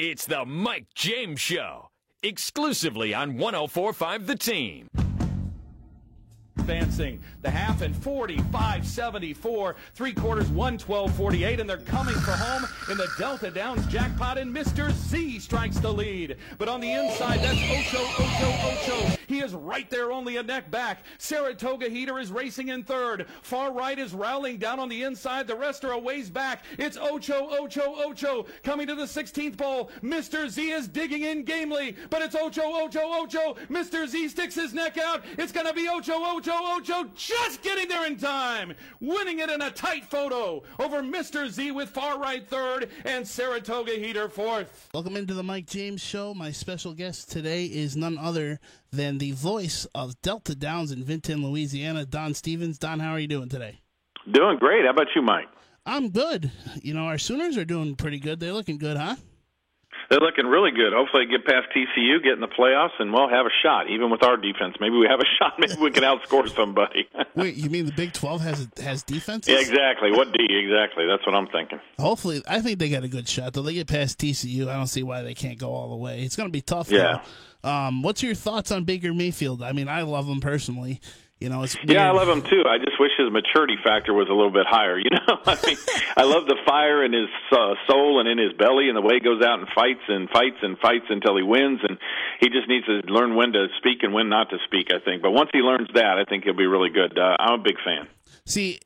It's the Mike James Show, exclusively on 104.5 The Team. Advancing the half in 45-74, three quarters 112-48, and they're coming for home in the Delta Downs jackpot, and Mr. Z strikes the lead. But on the inside, that's Ocho. He is right there, only a neck back. Saratoga Heater is racing in third. Far right is rallying down on the inside. The rest are a ways back. It's Ocho coming to the 16th pole. Mr. Z is digging in gamely, but it's Ocho. Mr. Z sticks his neck out. It's going to be Ocho just getting there in time, winning it in a tight photo over Mr. Z with far right third and Saratoga Heater fourth. Welcome into the Mike James Show. My special guest today is none other than the voice of Delta Downs in Vinton, Louisiana, Don Stevens. Don, how are you doing today? Doing great. How about you, Mike? I'm good. You know, our Sooners are doing pretty good. They're looking good, huh? They're looking really good. Hopefully get past TCU, get in the playoffs, and we'll have a shot. Even with our defense, maybe we have a shot. Maybe we can outscore somebody. Wait, you mean the Big 12 has defenses? Yeah, exactly. What D? Exactly. That's what I'm thinking. Hopefully, I think they got a good shot. Though they get past TCU, I don't see why they can't go all the way. It's going to be tough. Yeah. Though. What's your thoughts on Baker Mayfield? I mean, I love him personally. You know, it's weird. Yeah, I love him too. I just wish his maturity factor was a little bit higher. You know, I mean, I love the fire in his soul and in his belly, and the way he goes out and fights until he wins. And he just needs to learn when to speak and when not to speak, I think. But once he learns that, I think he'll be really good. I'm a big fan. See,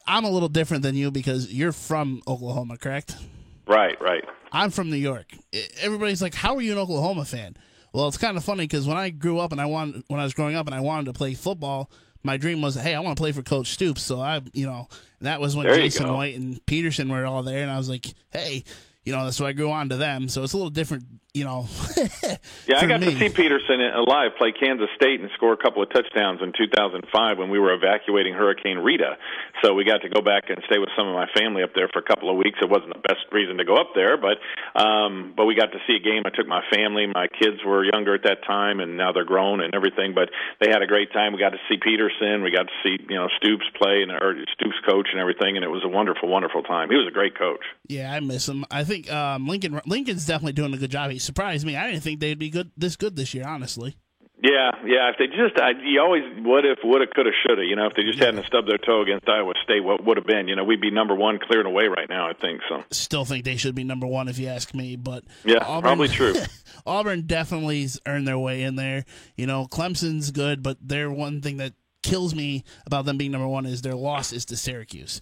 I'm a little different than you because you're from Oklahoma, correct? Right. I'm from New York. Everybody's like, "How are you an Oklahoma fan?" Well, it's kind of funny because when I grew up when I was growing up and I wanted to play football, my dream was, hey, I want to play for Coach Stoops. So that was when Jason White and Peterson were all there, and I was like, hey, so I grew on to them. So it's a little different, Yeah, I got to see Peterson live play Kansas State and score a couple of touchdowns in 2005 when we were evacuating Hurricane Rita. So we got to go back and stay with some of my family up there for a couple of weeks. It wasn't the best reason to go up there, but we got to see a game. I took my family. My kids were younger at that time, and now they're grown and everything. But they had a great time. We got to see Peterson. We got to see Stoops play or Stoops coach and everything, and it was a wonderful, wonderful time. He was a great coach. Yeah, I miss him. I think Lincoln's definitely doing a good job. He surprised me. I didn't think they'd be this good this year, honestly. Yeah. If they just, you always woulda, coulda, shoulda. If they just hadn't stubbed their toe against Iowa State, what would have been? We'd be number one, clearing away right now. I think so. Still think they should be number one if you ask me, but yeah, probably true. Auburn definitely's earned their way in there. Clemson's good, but their one thing that kills me about them being number one is their loss is to Syracuse.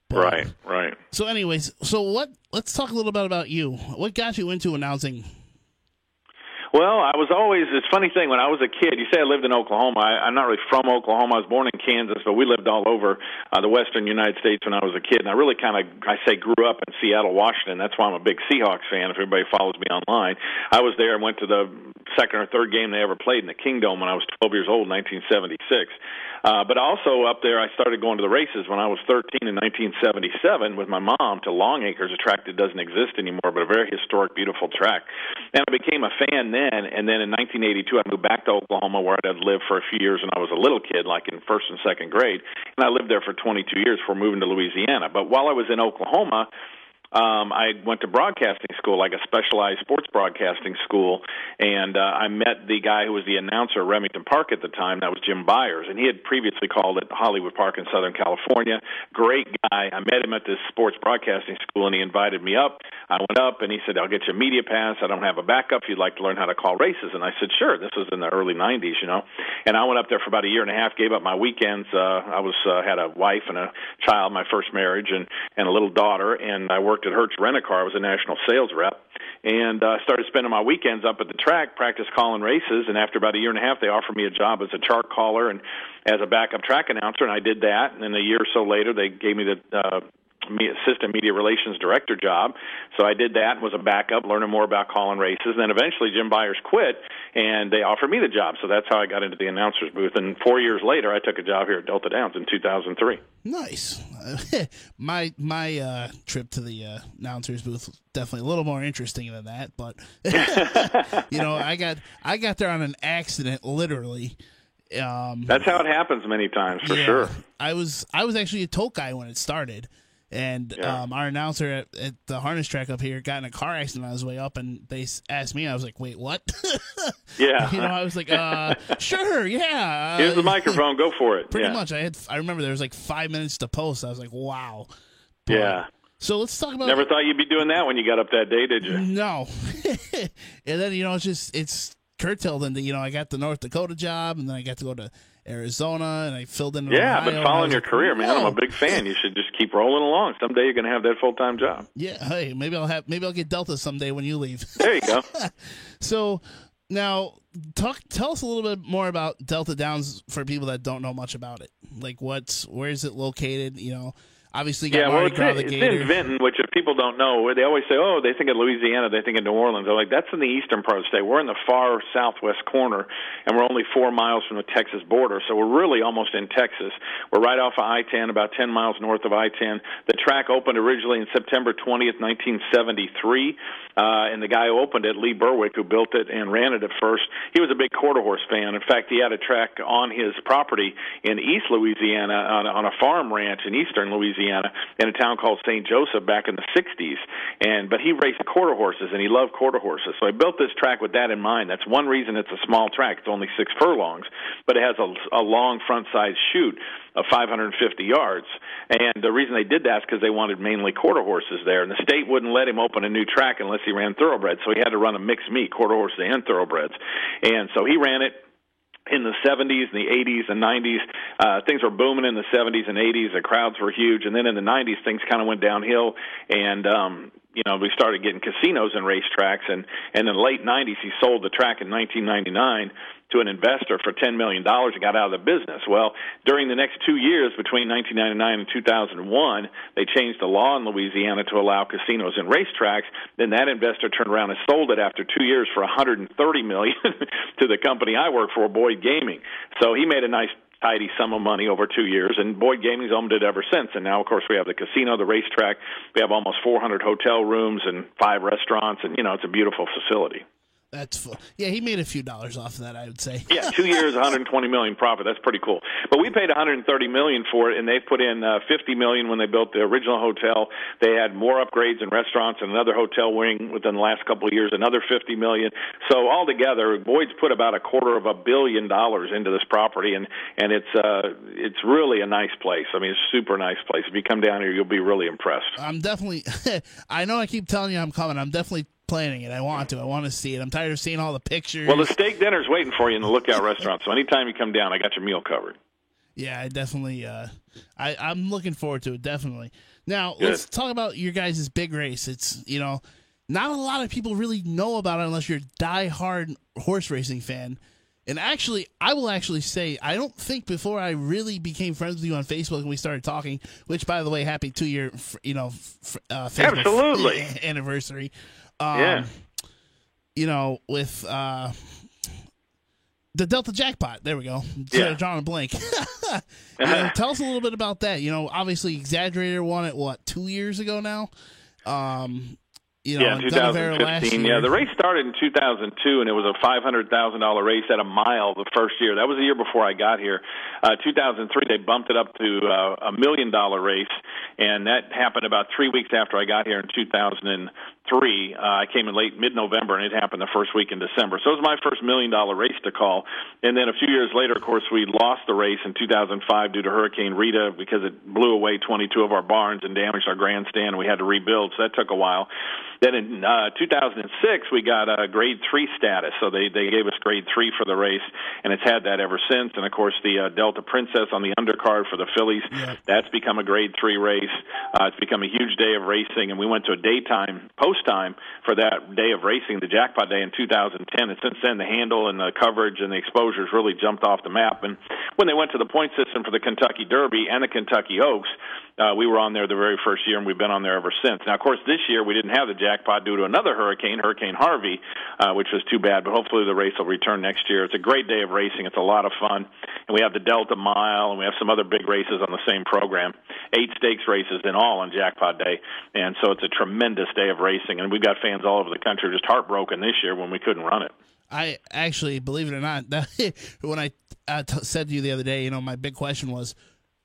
But, right. So, anyways, let's talk a little bit about you. What got you into announcing? Well, it's a funny thing, when I was a kid, you say I lived in Oklahoma. I'm not really from Oklahoma. I was born in Kansas, but we lived all over the western United States when I was a kid. And I really grew up in Seattle, Washington. That's why I'm a big Seahawks fan, if everybody follows me online. I was there and went to the second or third game they ever played in the Kingdome when I was 12 years old in 1976. But also up there, I started going to the races when I was 13 in 1977 with my mom to Long Acres, a track that doesn't exist anymore, but a very historic, beautiful track. And I became a fan then, and then in 1982 I moved back to Oklahoma where I'd lived for a few years when I was a little kid, like in first and second grade, and I lived there for 22 years before moving to Louisiana. But while I was in Oklahoma, I went to broadcasting school, like a specialized sports broadcasting school, and I met the guy who was the announcer at Remington Park at the time. That was Jim Byers, and he had previously called it Hollywood Park in Southern California. Great guy. I met him at this sports broadcasting school, and he invited me up. I went up, and he said, I'll get you a media pass. I don't have a backup if you'd like to learn how to call races. And I said, sure. This was in the early 90s, And I went up there for about a year and a half, gave up my weekends. I had a wife and a child, my first marriage, and a little daughter, and I worked at Hertz Rent-A-Car. I was a national sales rep, and started spending my weekends up at the track, practice calling races, and after about a year and a half, they offered me a job as a chart caller and as a backup track announcer, and I did that, and then a year or so later, they gave me the assistant media relations director job. So I did that and was a backup, learning more about calling races. And then eventually Jim Byers quit, and they offered me the job. So that's how I got into the announcer's booth. And 4 years later, I took a job here at Delta Downs in 2003. Nice. My trip to the announcer's booth was definitely a little more interesting than that. But, I got there on an accident, literally. That's how it happens many times, for sure. I was actually a tote guy when it started. And our announcer at the harness track up here got in a car accident on his way up, and they asked me. I was like, "Wait, what?" Yeah. I was like, "Sure, yeah." Here's the microphone. Go for it. Pretty much. I remember there was like 5 minutes to post. I was like, "Wow." Yeah. So let's talk about. Never thought you'd be doing that when you got up that day, did you? No. And then it's curtailed into I got the North Dakota job, and then I got to go to Arizona, and I filled in. Yeah, Ohio, I've been following your career, man. Whoa. I'm a big fan. You should just keep rolling along. Someday you're going to have that full-time job. Yeah. Hey, maybe I'll get Delta someday when you leave. There you go. So now, tell us a little bit more about Delta Downs for people that don't know much about it. Like, where is it located? Obviously, got Mardi Gras, the it's Gator. in Vinton, which if people don't know, they always say, oh, they think of Louisiana, they think of New Orleans. They're like, that's in the eastern part of the state. We're in the far southwest corner, and we're only 4 miles from the Texas border, so we're really almost in Texas. We're right off of I-10, about 10 miles north of I-10. The track opened originally in September 20th, 1973, and the guy who opened it, Lee Berwick, who built it and ran it at first, he was a big quarter horse fan. In fact, he had a track on his property in East Louisiana on a farm ranch in eastern Louisiana in a town called St. Joseph back in the 60s. But he raced quarter horses, and he loved quarter horses. So he built this track with that in mind. That's one reason it's a small track. It's only 6 furlongs, but it has a long front-side chute of 550 yards. And the reason they did that is because they wanted mainly quarter horses there. And the state wouldn't let him open a new track unless he ran thoroughbreds. So he had to run a mixed meet, quarter horses and thoroughbreds. And so he ran it in the 70s and the 80s and 90s. Things were booming in the 70s and 80s. The crowds were huge. And then in the 90s, things kind of went downhill. And, we started getting casinos and racetracks. And in the late 90s, he sold the track in 1999 to an investor for $10 million and got out of the business. Well, during the next 2 years, between 1999 and 2001, they changed the law in Louisiana to allow casinos and racetracks. Then that investor turned around and sold it after 2 years for $130 million to the company I work for, Boyd Gaming. So he made a nice tidy sum of money over 2 years, and Boyd Gaming's owned it ever since. And now, of course, we have the casino, the racetrack. We have almost 400 hotel rooms and 5 restaurants, and, it's a beautiful facility. That's yeah. He made a few dollars off of that, I would say. Yeah, 2 years, 120 million profit. That's pretty cool. But we paid 130 million for it, and they put in 50 million when they built the original hotel. They had more upgrades and restaurants and another hotel wing within the last couple of years, another 50 million. So altogether, Boyd's put about $250 million into this property, and it's really a nice place. I mean, it's a super nice place. If you come down here, you'll be really impressed. I'm definitely. I know I keep telling you I'm coming. I'm definitely planning it. I want to see it. I'm tired of seeing all the pictures. Well, the steak dinner's waiting for you in the Lookout restaurant, so anytime you come down, I got your meal covered. Yeah, I definitely I'm looking forward to it, definitely. Now, Good. Let's talk about your guys' big race. It's, not a lot of people really know about it unless you're a die-hard horse racing fan. And actually, I will actually say, I don't think before I really became friends with you on Facebook and we started talking, which, by the way, happy 2-year, Facebook Absolutely. anniversary. Yeah. With the Delta Jackpot. There we go. Yeah. Drawing a blank. Tell us a little bit about that. Obviously, Exaggerator won it, 2 years ago now? Yeah, 2015. Yeah, the race started in 2002, and it was a $500,000 race at a mile the first year. That was the year before I got here. 2003, they bumped it up to a $1 million race, and that happened about 3 weeks after I got here in 2003. I came in late mid-November, and it happened the first week in December. So it was my first $1 million race to call. And then a few years later, of course, we lost the race in 2005 due to Hurricane Rita because it blew away 22 of our barns and damaged our grandstand, and we had to rebuild. So that took a while. Then in 2006, we got a Grade 3 status. So they gave us Grade 3 for the race, and it's had that ever since. And, of course, the Delta Princess on the undercard for the fillies, that's become a Grade 3 race. It's become a huge day of racing, and we went to a daytime, post time for that day of racing, the Jackpot Day in 2010. And since then, the handle and the coverage and the exposures really jumped off the map. And when they went to the point system for the Kentucky Derby and the Kentucky Oaks, we were on there the very first year, and we've been on there ever since. Now, of course, this year we didn't have the jackpot due to another hurricane, Hurricane Harvey, which was too bad, but hopefully the race will return next year. It's a great day of racing. It's a lot of fun. And we have the Delta Mile, and we have some other big races on the same program. 8 stakes races in all on Jackpot Day. And so it's a tremendous day of racing, and we've got fans all over the country just heartbroken this year when we couldn't run it. I actually, believe it or not, when I said to you the other day, my big question was,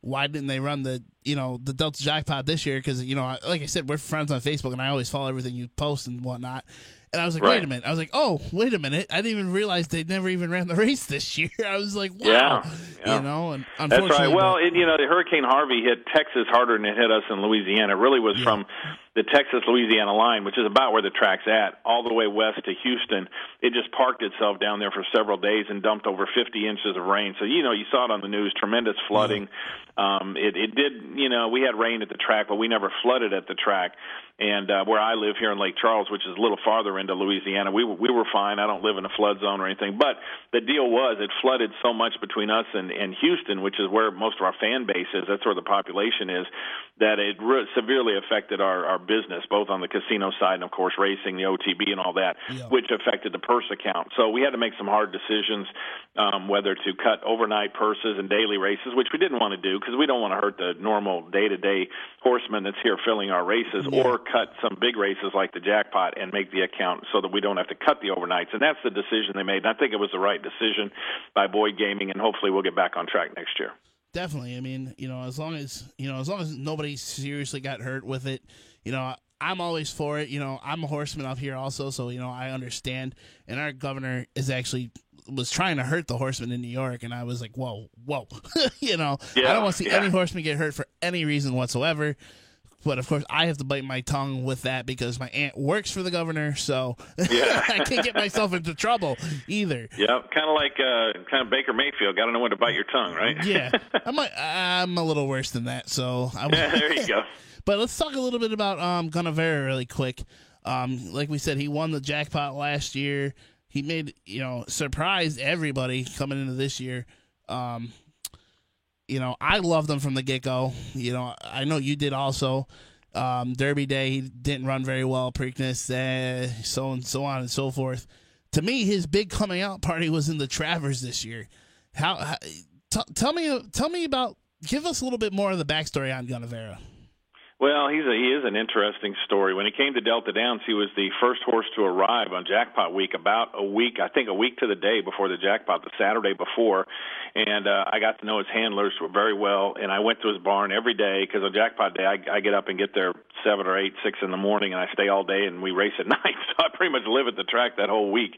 why didn't they run the the Delta Jackpot this year because, like I said, we're friends on Facebook, and I always follow everything you post and whatnot. And I was like, Right. wait a minute. I was like, oh, wait a minute. I didn't even realize they never even ran the race this year. I was like, wow. Yeah. And That's unfortunately. right. Well, the Hurricane Harvey hit Texas harder than it hit us in Louisiana. It really was from the Texas-Louisiana line, which is about where the track's at, all the way west to Houston. It just parked itself down there for several days and dumped over 50 inches of rain. So, you saw it on the news, tremendous flooding. It did, we had rain at the track, but we never flooded at the track. And where I live here in Lake Charles, which is a little farther into Louisiana, we were fine. I don't live in a flood zone or anything. But the deal was it flooded so much between us and Houston, which is where most of our fan base is. That's where the population is, that it severely affected our business, both on the casino side and, of course, racing, the OTB and all that, which affected the purse account. So we had to make some hard decisions whether to cut overnight purses and daily races, which we didn't want to do because we don't want to hurt the normal day-to-day horseman that's here filling our races, or cut some big races like the Jackpot and make the account so that we don't have to cut the overnights. And that's the decision they made. And I think it was the right decision by Boyd Gaming, and hopefully we'll get back on track next year. Definitely. I mean, as long as nobody seriously got hurt with it, I'm always for it. I'm a horseman up here also, so, I understand. And our governor was trying to hurt the horsemen in New York, and I was like, whoa. I don't want to see any horseman get hurt for any reason whatsoever. But, of course, I have to bite my tongue with that because my aunt works for the governor, so I can't get myself into trouble either. Yeah, kind of like Baker Mayfield. Got to know when to bite your tongue, right? Yeah. I'm a little worse than that, so. There you go. But let's talk a little bit about Gunnavera really quick. Like we said, he won the Jackpot last year. He made, surprised everybody coming into this year. I loved him from the get-go. I know you did also. Derby Day, he didn't run very well. Preakness, so on and so forth. To me, his big coming out party was in the Travers this year. Tell me about. Give us a little bit more of the backstory on Gunnavera. Well, he is an interesting story. When he came to Delta Downs, he was the first horse to arrive on Jackpot Week about a week to the day before the Jackpot, the Saturday before. And I got to know his handlers very well, and I went to his barn every day because on Jackpot Day, I get up and get there 7 or 8, 6 in the morning, and I stay all day, and we race at night. So I pretty much live at the track that whole week.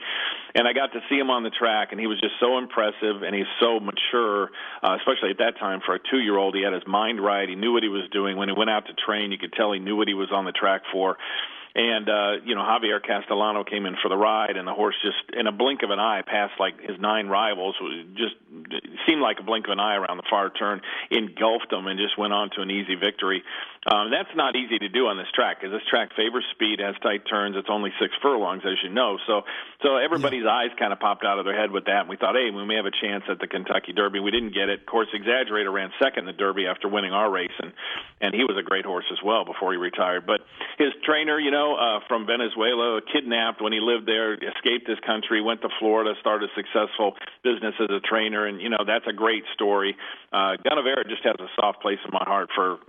And I got to see him on the track, and he was just so impressive, and he's so mature, especially at that time for a 2-year-old. He had his mind right. He knew what he was doing. When he went out to train, you could tell he knew what he was on the track for. And, Javier Castellano came in for the ride, and the horse just, in a blink of an eye, passed like his 9 rivals. Just seemed like a blink of an eye around the far turn, engulfed them, and just went on to an easy victory. That's not easy to do on this track because this track favors speed, has tight turns. It's only 6 furlongs, as you know. So everybody's eyes kind of popped out of their head with that, and we thought, hey, we may have a chance at the Kentucky Derby. We didn't get it. Of course, Exaggerator ran second in the Derby after winning our race, and he was a great horse as well before he retired. But his trainer, from Venezuela, kidnapped when he lived there, escaped his country, went to Florida, started a successful business as a trainer, and, that's a great story. Gunnavera just has a soft place in my heart for,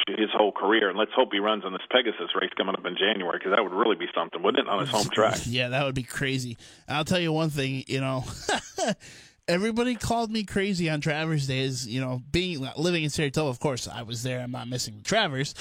his whole career, and let's hope he runs on this Pegasus race coming up in January, because that would really be something, wouldn't it, on his home track? Yeah, that would be crazy. I'll tell you one thing, everybody called me crazy on Travers Days, living in Saratoga. Of course, I was there. I'm not missing the Travers,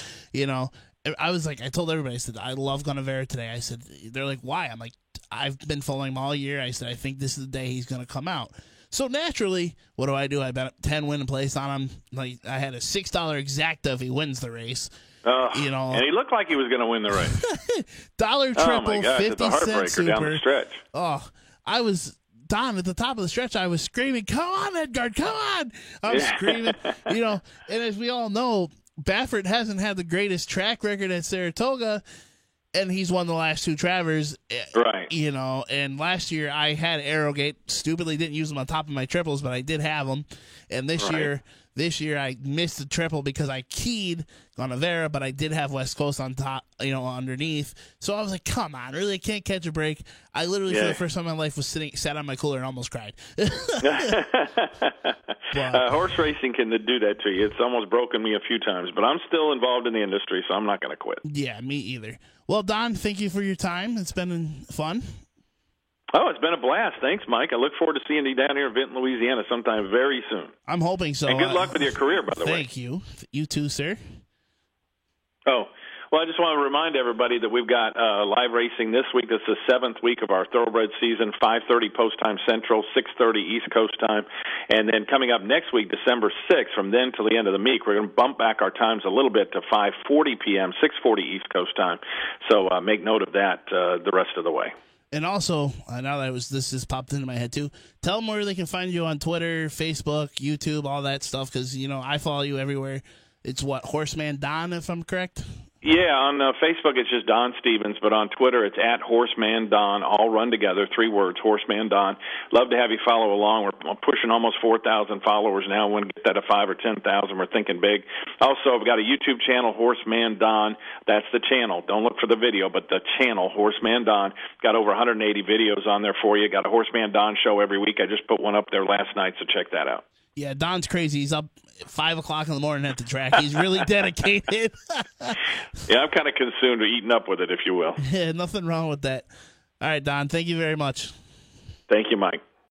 I was like, I told everybody, I said, I love Gunnavera today. I said, they're like, why? I'm like, I've been following him all year. I said, I think this is the day he's going to come out. So naturally, what do? I bet 10 win place on him. Like, I had a $6 exacta if he wins the race. And he looked like he was going to win the race. Dollar triple, oh my gosh, 50 it's a heartbreaker super. down the stretch. Oh, I was... Don, at the top of the stretch, I was screaming, come on, Edgard, come on! I was screaming, and as we all know, Baffert hasn't had the greatest track record at Saratoga, and he's won the last 2 Travers. Right. And last year I had Arrowgate. Stupidly didn't use them on top of my triples, but I did have them. And this year I missed the triple because I keyed Gunnavera, but I did have West Coast on top, underneath. So I was like, come on, really can't catch a break. I literally, for the first time in my life, sat on my cooler and almost cried. Horse racing can do that to you. It's almost broken me a few times, but I'm still involved in the industry, so I'm not going to quit. Yeah, me either. Well, Don, thank you for your time. It's been fun. Oh, it's been a blast. Thanks, Mike. I look forward to seeing you down here in Vinton, Louisiana sometime very soon. I'm hoping so. And good luck with your career, by the way. Thank you. You too, sir. Oh, well, I just want to remind everybody that we've got live racing this week. This is the 7th week of our thoroughbred season, 5:30 Post Time Central, 6:30 East Coast Time. And then coming up next week, December 6th, from then till the end of the week, we're going to bump back our times a little bit to 5:40 p.m., 6:40 East Coast Time. So make note of that the rest of the way. And also, now that this just popped into my head too, tell them where they can find you on Twitter, Facebook, YouTube, all that stuff, because, I follow you everywhere. It's Horseman Don, if I'm correct? Yeah, on Facebook it's just Don Stevens, but on Twitter it's at Horseman Don, all run together, 3 words, Horseman Don. Love to have you follow along. We're pushing almost 4,000 followers now. We want to get that to 5,000 or 10,000. We're thinking big. Also, we've got a YouTube channel, Horseman Don. That's the channel. Don't look for the video, but the channel, Horseman Don. Got over 180 videos on there for you. Got a Horseman Don show every week. I just put one up there last night, so check that out. Yeah, Don's crazy. He's up at 5 o'clock in the morning at the track. He's really dedicated. Yeah, I'm kind of consumed with eating up with it, if you will. Yeah, nothing wrong with that. All right, Don, thank you very much. Thank you, Mike.